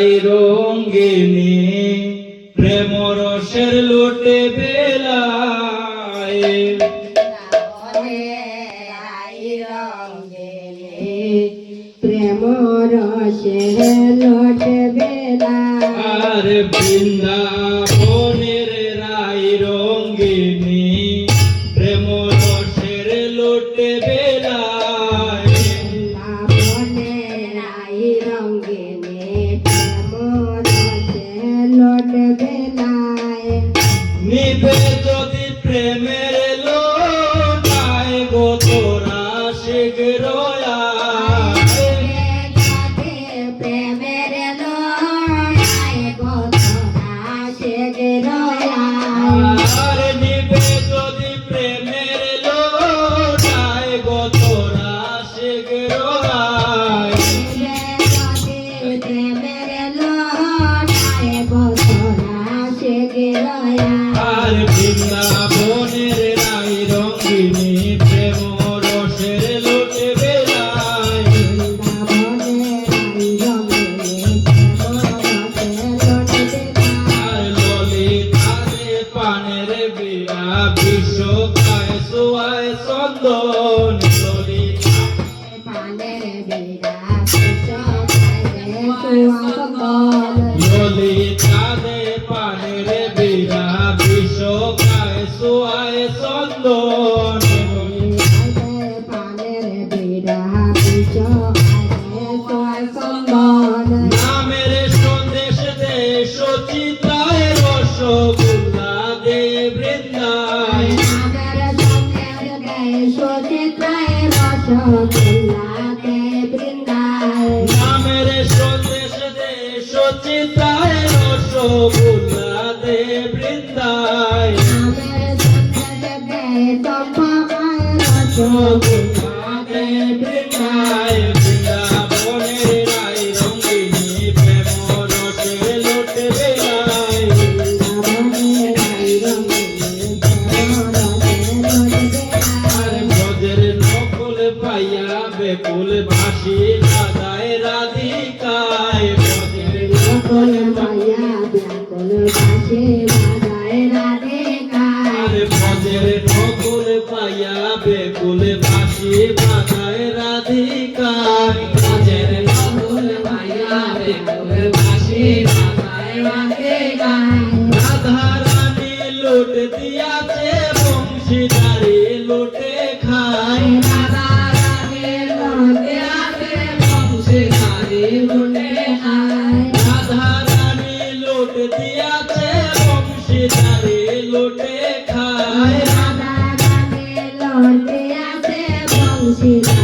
রাই রঙ্গিনী প্রেম রসের লোটে বেলায় প্রেম রসের লোটে বেলায় আর বৃন্দাবনের রাই রঙ্গিনী প্রেম রসের লোটে বেলায় রাই রঙ্গিনী প্রেম রসের লোটে বেলায় নিবে যদি প্রেমের লোটায় গো তোরা শীঘ্র প্রেমের লড়াই গোতরা শেখর আর নিবে যদি প্রেমের লোটায় গো তোরা শীঘ্র প্রেমের লড়াই গোতরা শেখর আর বৃন্দাবনের রাই রঙ্গিনী প্রেম রসের লোটে বেলায় আর ললিতারে পানের বিয়া বিশ্ব খায় সোয়ায় চন্দন ললিতারে পানের বিয়া বিশ্ব খায় সোয়ায় চন্দন নামের সন্দেশ দে সচিতায় রসগোল্লা দে বৃন্দায় নামের সন্দেশ দে সচিতায় রসগোল্লা দে বৃন্দায় রসগোল্লা দে বৃন্দায় বৃন্দাবনের রাই রঙ্গিনী প্রেম রসের লোটে বেলায় আর ব্রজের নকুল পাইয়া বেকুল বাঁশি বাজায় রাধিকায় ব্রজের নকুল আর ব্রজের নকুল পাইয়া বেকুল বাঁশি বাজায় রাধিকায় ব্রজের নকুল পাইয়া বেকুল বাঁশি বাজায় রাধিকায় রাধা রানী লুট দিয়াছে বংশীধারী লুটে খায় রাধা রানী লুট দিয়াছে বংশীধারী লুটে খায় রাধা রানী লুট দিয়াছে বংশীধারী লুটে খায় She